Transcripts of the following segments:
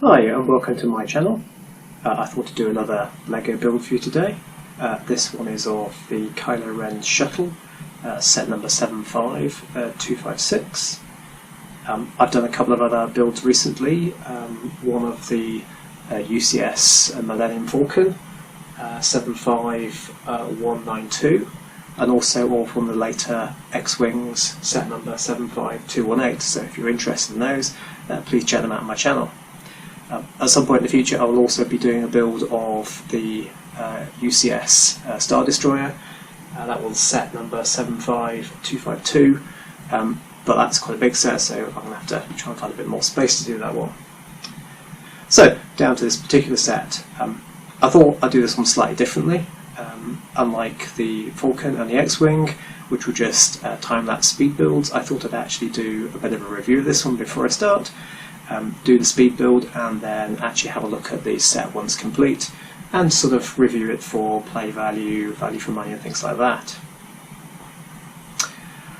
Hi and welcome to my channel. I thought to do another LEGO build for you today. This one is of the Kylo Ren Shuttle, set number 75256. I've done a couple of other builds recently, one of the UCS Millennium Falcon, 75192, and also all from the later X-Wings, set number 75218, so if you're interested in those, please check them out on my channel. At some point in the future I will also be doing a build of the UCS Star Destroyer. That one's set number 75252, but that's quite a big set, so I'm going to have to try and find a bit more space to do that one. So, down to this particular set. I thought I'd do this one slightly differently. Unlike the Falcon and the X-Wing, which were just time-lapse speed builds, I thought I'd actually do a bit of a review of this one before I start. Do the speed build and then actually have a look at the set once complete and sort of review it for play value, value for money and things like that.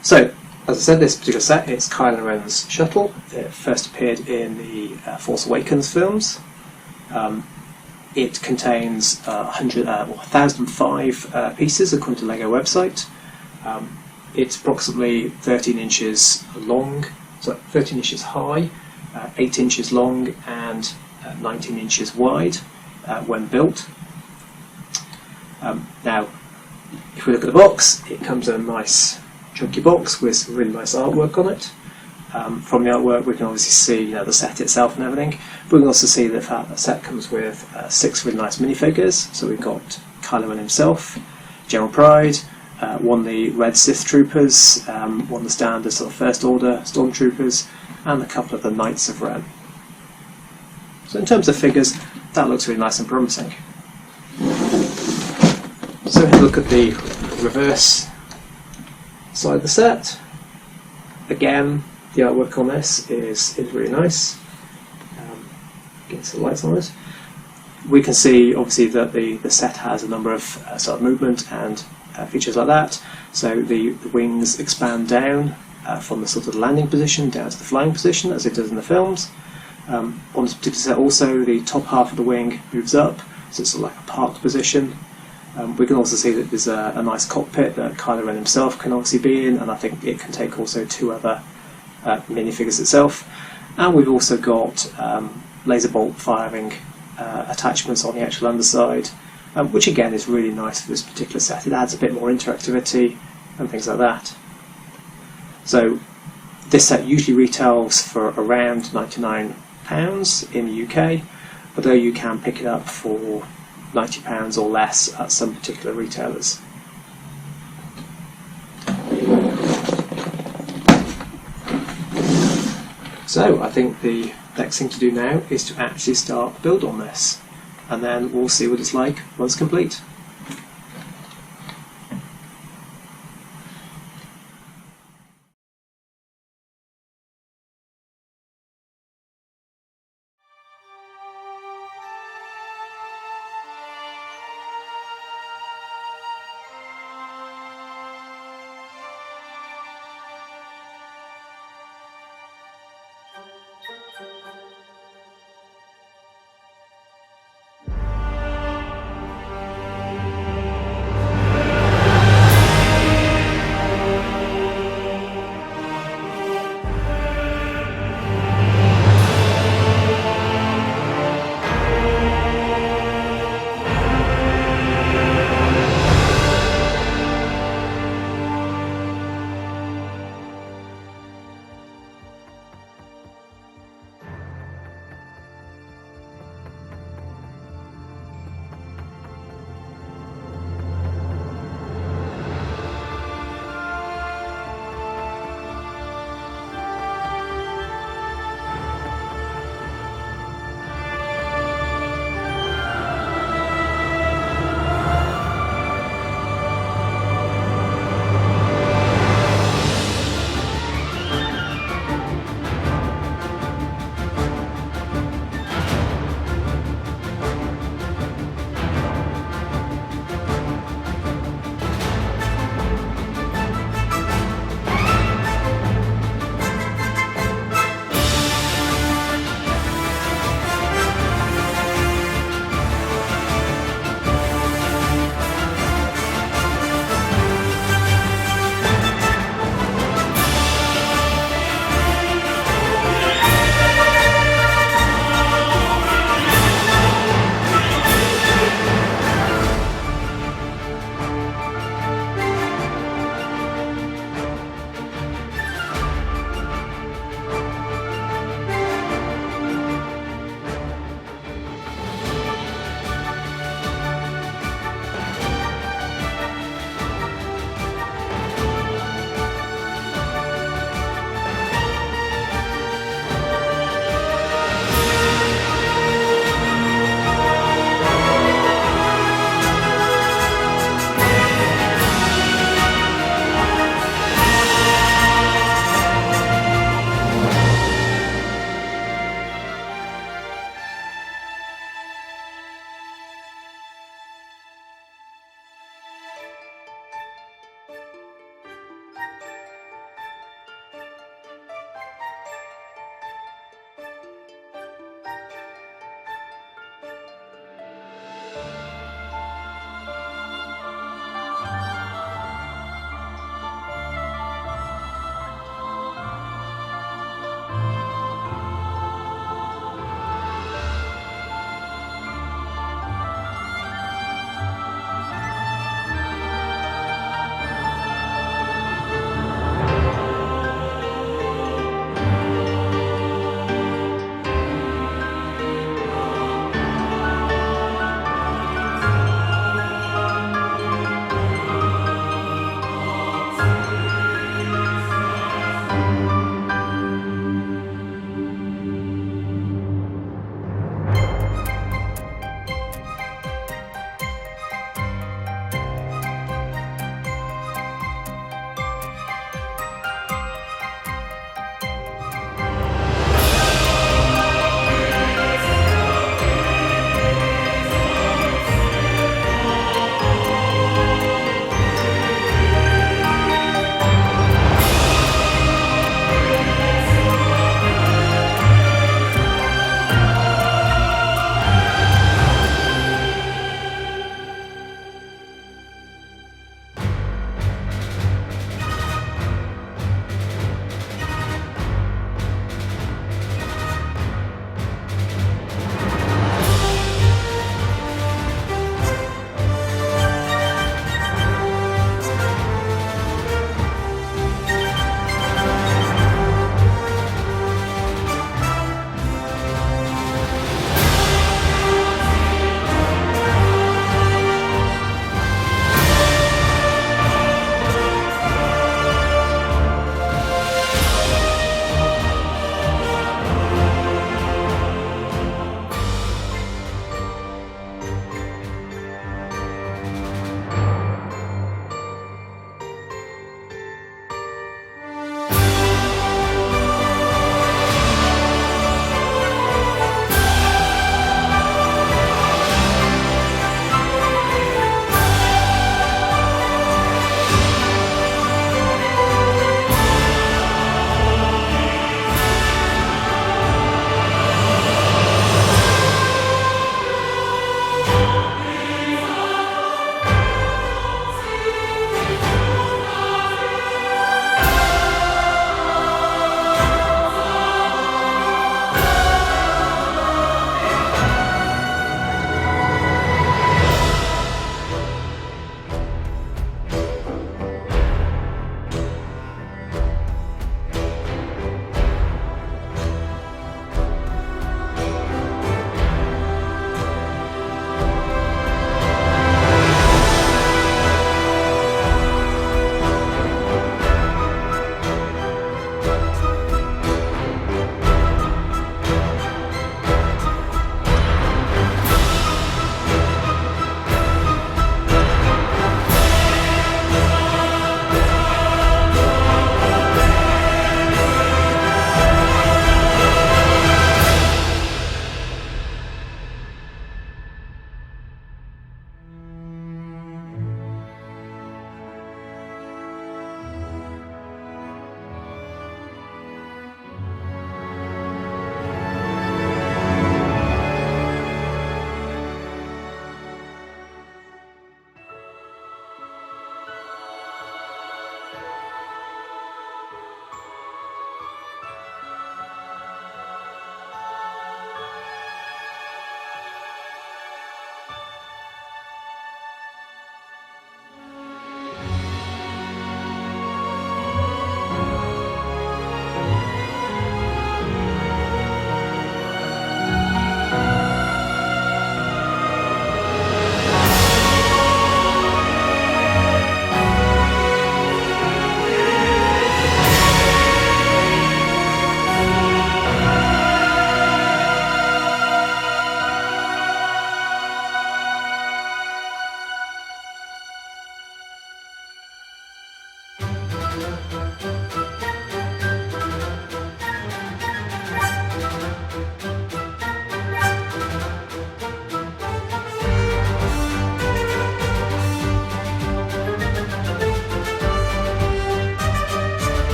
So, as I said, this particular set, it's Kylo Ren's Shuttle. It first appeared in the Force Awakens films. It contains 1,005 pieces according to the LEGO website. It's approximately 13 inches long, so 13 inches high, 8 inches long and 19 inches wide when built. Now, if we look at the box, it comes in a nice chunky box with some really nice artwork on it. From the artwork we can obviously see the set itself and everything, but we can also see the fact that the set comes with 6 really nice minifigures. So we've got Kylo Ren himself, General Pride, one of the Red Sith Troopers, one of the standard sort of First Order Stormtroopers, and a couple of the Knights of Ren. So in terms of figures, that looks really nice and promising. So if you look at the reverse side of the set, again the artwork on this is really nice. Get some lights on it. We can see obviously that the set has a number of sort of movement and features like that. So the wings expand down from the sort of landing position down to the flying position, as it does in the films. On this particular set also, the top half of the wing moves up, so it's sort of like a parked position. We can also see that there's a nice cockpit that Kylo Ren himself can obviously be in, and I think it can take also 2 other minifigures itself. And we've also got laser bolt firing attachments on the actual underside, which again is really nice for this particular set. It adds a bit more interactivity and things like that. So this set usually retails for around £99 in the UK, although you can pick it up for £90 or less at some particular retailers. So I think the next thing to do now is to actually start the build on this, and then we'll see what it's like once complete.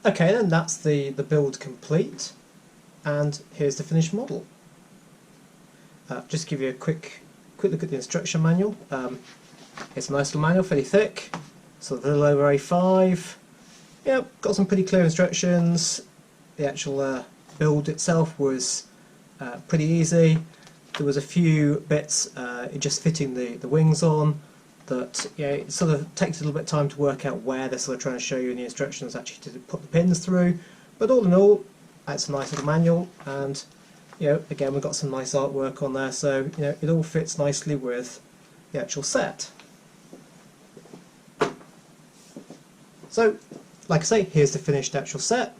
Okay, then that's the build complete, and here's the finished model. just give you a quick look at the instruction manual. It's a nice little manual, fairly thick, sort of a little over A5. Yeah, got some pretty clear instructions. The actual build itself was pretty easy. There was a few bits in just fitting the wings on that, yeah, it sort of takes a little bit of time to work out where they're sort of trying to show you in the instructions actually to put the pins through. But all in all, it's a nice little manual, and you know, again, we've got some nice artwork on there, so you know, it all fits nicely with the actual set. So, like I say, here's the finished actual set.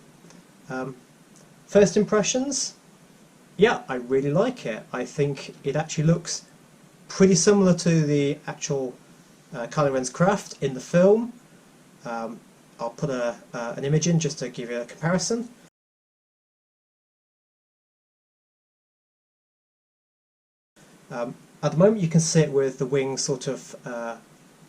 First impressions, yeah, I really like it. I think it actually looks pretty similar to the actual Kylo Ren's craft in the film. I'll put an image in just to give you a comparison. At the moment you can see it with the wings sort of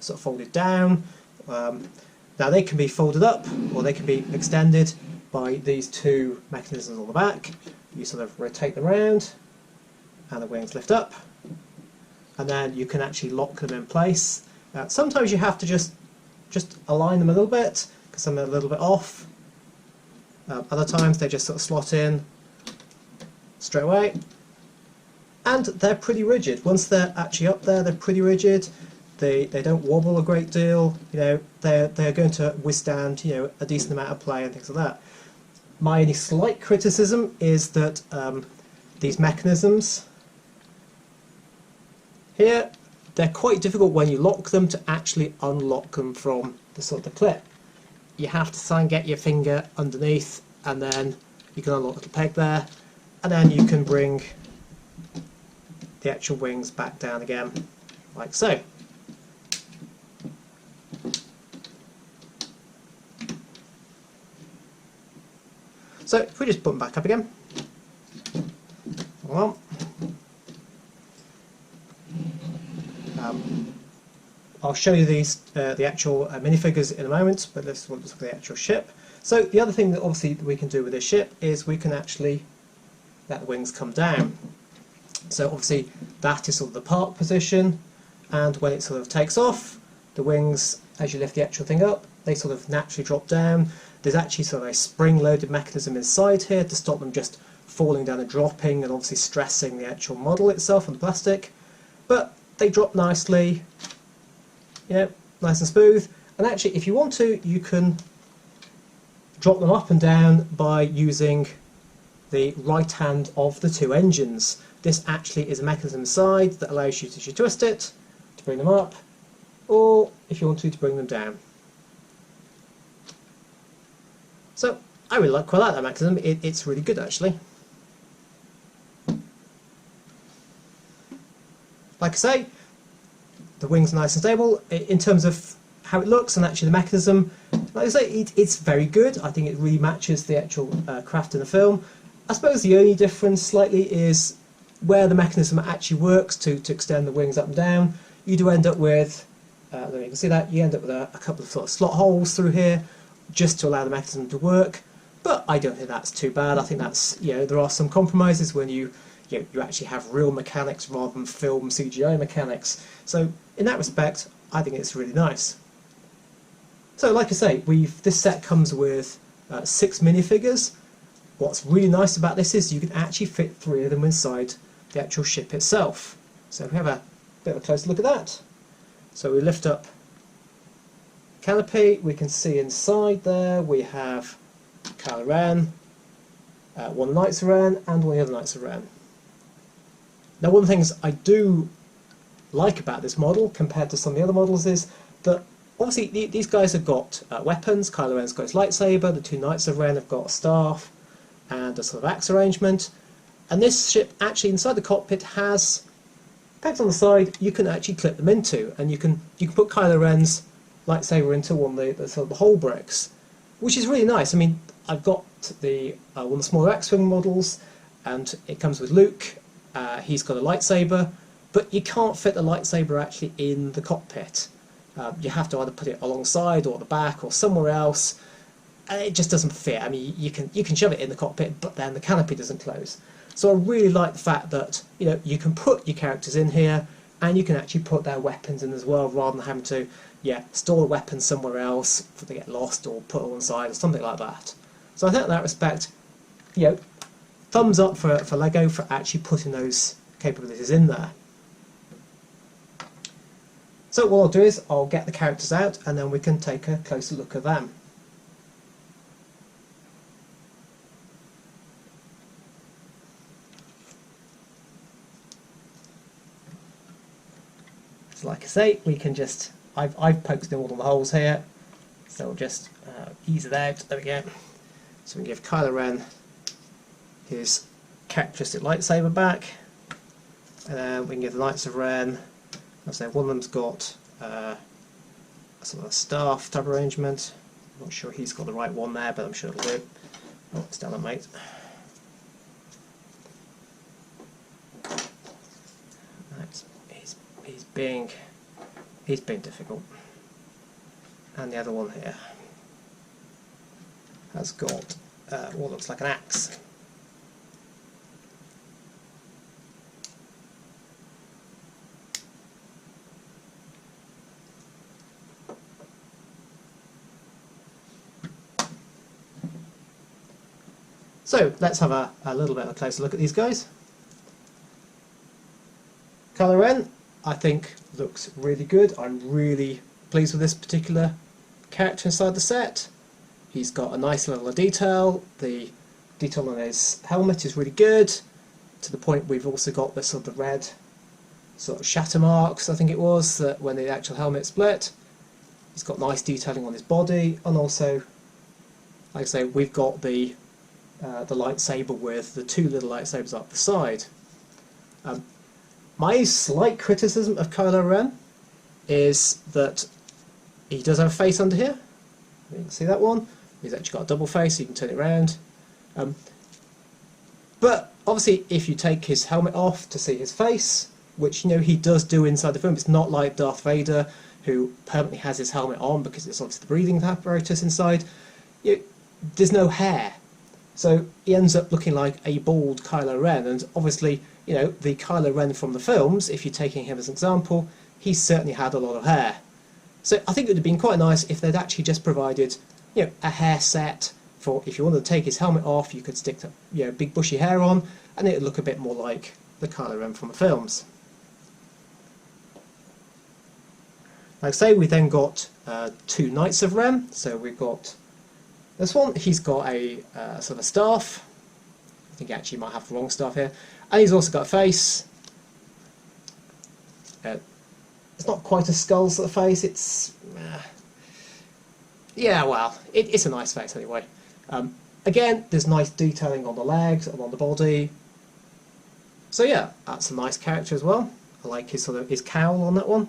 folded down. Now they can be folded up or they can be extended by these two mechanisms on the back. You sort of rotate them around and the wings lift up, and then you can actually lock them in place. Sometimes you have to just align them a little bit because some are a little bit off. Other times they just sort of slot in straight away. And they're pretty rigid. Once they're actually up there, they're pretty rigid. They don't wobble a great deal. You know, they're going to withstand, you know, a decent amount of play and things like that. My only slight criticism is that these mechanisms here, they're quite difficult when you lock them to actually unlock them from the sort of clip. You have to try and get your finger underneath, and then you can unlock the peg there, and then you can bring the actual wings back down again, like so. So if we just put them back up again. Well, I'll show you these the actual minifigures in a moment, but let's look at the actual ship. So the other thing that obviously we can do with this ship is we can actually let the wings come down. So obviously that is sort of the park position, and when it sort of takes off, the wings, as you lift the actual thing up, they sort of naturally drop down. There's actually sort of a spring-loaded mechanism inside here to stop them just falling down and dropping and obviously stressing the actual model itself on the plastic. But they drop nicely, you know, nice and smooth. And actually, if you want to, you can drop them up and down by using the right hand of the two engines. This actually is a mechanism inside that allows you to twist it to bring them up, or if you want to bring them down. So I really quite like that mechanism. It's really good actually. Like I say, the wings are nice and stable in terms of how it looks, and actually the mechanism, like I say, it's very good. I think it really matches the actual craft in the film. I suppose the only difference slightly is where the mechanism actually works to extend the wings up and down. You do end up with, there you can see that, you end up with a couple of sort of slot holes through here just to allow the mechanism to work. But I don't think that's too bad. I think that's, you know, there are some compromises when you actually have real mechanics rather than film CGI mechanics. So in that respect, I think it's really nice. So like I say, this set comes with 6 minifigures. What's really nice about this is you can actually fit 3 of them inside the actual ship itself. So if we have a bit of a closer look at that. So we lift up canopy, we can see inside there we have Kylo Ren, one of the Knights of Ren, and one of the other Knights of Ren. Now one of the things I do like about this model compared to some of the other models is that obviously these guys have got weapons. Kylo Ren's got his lightsaber, the 2 Knights of Ren have got a staff and a sort of axe arrangement, and this ship actually inside the cockpit has pegs on the side you can actually clip them into, and you can put Kylo Ren's lightsaber into one of the sort of the hole bricks, which is really nice. I mean, I've got the one of the smaller X-Wing models, and it comes with Luke. He's got a lightsaber, but you can't fit the lightsaber actually in the cockpit. You have to either put it alongside or at the back or somewhere else, and it just doesn't fit. I mean, you can shove it in the cockpit, but then the canopy doesn't close. So I really like the fact that, you know, you can put your characters in here and you can actually put their weapons in as well, rather than having to, yeah, store the weapons somewhere else if they get lost or put on the side or something like that. So I think in that respect, you know, thumbs up for LEGO for actually putting those capabilities in there. So what I'll do is I'll get the characters out and then we can take a closer look at them. So like I say, we can just, I've poked in all the holes here, so we'll just ease it out. There we go. So we can give Kylo Ren his characteristic lightsaber back, and then we can give the Knights of Ren, as I say, one of them's got a sort of a staff type arrangement. I'm not sure he's got the right one there, but I'm sure it'll do. Oh, it's down on mate. He's being difficult. And the other one here has got what looks like an axe. So let's have a little bit of a closer look at these guys. Kylo Ren, I think, looks really good. I'm really pleased with this particular character inside the set. He's got a nice level of detail. The detail on his helmet is really good, to the point we've also got the sort of red sort of shatter marks, I think it was, that when the actual helmet split. He's got nice detailing on his body, and also, like I say, we've got the lightsaber with the two little lightsabers up the side. My slight criticism of Kylo Ren is that he does have a face under here. You can see that one. He's actually got a double face, so you can turn it around. But obviously, if you take his helmet off to see his face, which, you know, he does do inside the film, it's not like Darth Vader, who permanently has his helmet on because it's obviously the breathing apparatus inside. There's no hair. So he ends up looking like a bald Kylo Ren, and obviously, you know, the Kylo Ren from the films, if you're taking him as an example, he's certainly had a lot of hair. So I think it would have been quite nice if they'd actually just provided, you know, a hair set for, if you wanted to take his helmet off, you could stick, you know, big bushy hair on, and it would look a bit more like the Kylo Ren from the films. Like I say, we then got two Knights of Ren. So we've got this one. He's got a sort of staff. I think he actually might have the wrong staff here. And he's also got a face. It's not quite a skull sort of face. It's yeah, well, it's a nice face anyway. Again, there's nice detailing on the legs and on the body. So yeah, that's a nice character as well. I like his sort of his cowl on that one.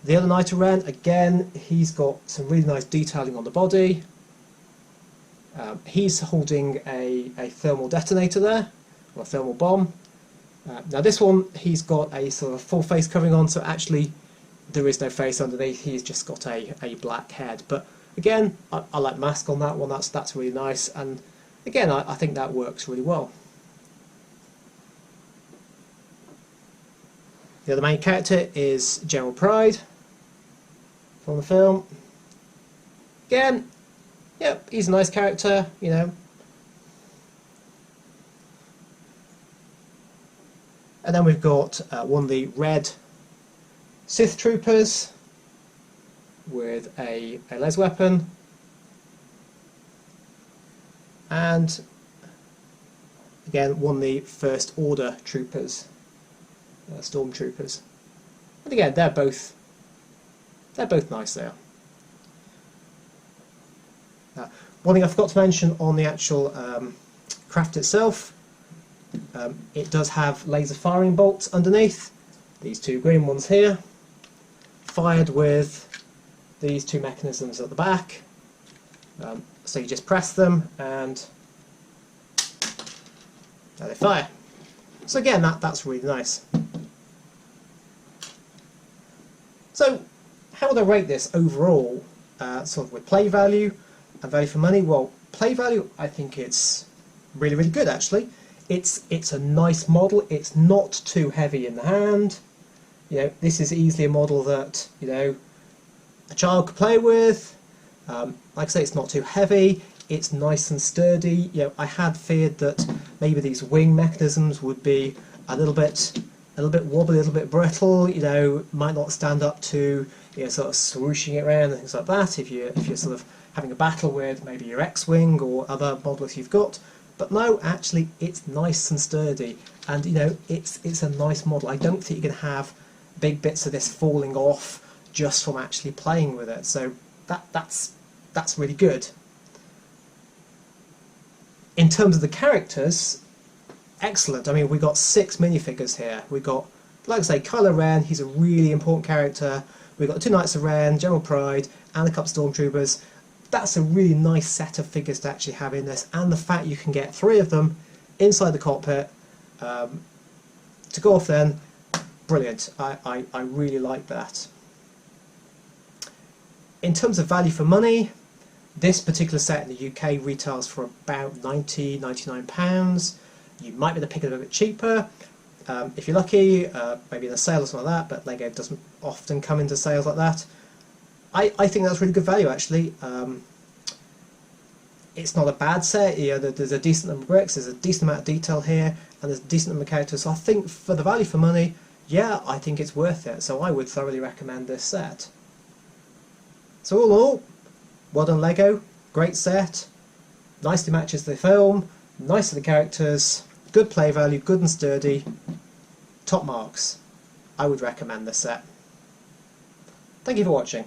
The other Knight of Ren, again, he's got some really nice detailing on the body. He's holding a thermal detonator there, or a thermal bomb. Now this one, he's got a sort of full face covering on, so actually there is no face underneath, he's just got a black head. But again, I like the mask on that one, that's really nice, and again, I think that works really well. The other main character is General Pride from the film. Again, yep, he's a nice character, you know. And then we've got one of the red Sith troopers with a les weapon, and again one of the First Order troopers, stormtroopers. And again, they're both nice there. One thing I forgot to mention on the actual craft itself, it does have laser firing bolts underneath, these two green ones here, fired with these two mechanisms at the back. So you just press them and there they fire. So again, that's really nice. So how would I rate this overall, sort of with play value and value for money? Well, play value, I think it's really, really good actually. It's a nice model. It's not too heavy in the hand. You know, this is easily a model that, you know, a child could play with. Like I say, it's not too heavy. It's nice and sturdy. You know, I had feared that maybe these wing mechanisms would be a little bit wobbly, a little bit brittle. You know, might not stand up to, you know, sort of swooshing it around and things like that. If you're sort of having a battle with maybe your X-wing or other models you've got. But no, actually, it's nice and sturdy, and you know, it's a nice model. I don't think you can have big bits of this falling off just from actually playing with it. So that's really good. In terms of the characters, excellent. I mean, we got 6 minifigures here. We got, like I say, Kylo Ren. He's a really important character. We've got the 2 Knights of Ren, General Pride, and a couple of Stormtroopers. That's a really nice set of figures to actually have in this, and the fact you can get 3 of them inside the cockpit to go off then, brilliant. I really like that. In terms of value for money, this particular set in the UK retails for about £99. You might be able to pick it a bit cheaper if you're lucky, maybe in a sale or something like that, but Lego doesn't often come into sales like that. I think that's really good value actually. It's not a bad set. You know, there's a decent number of bricks, there's a decent amount of detail here, and there's a decent number of characters. So I think for the value for money, yeah, I think it's worth it. So I would thoroughly recommend this set. So all in all, well done Lego, great set, nicely matches the film, nice to the characters, good play value, good and sturdy, top marks. I would recommend this set. Thank you for watching.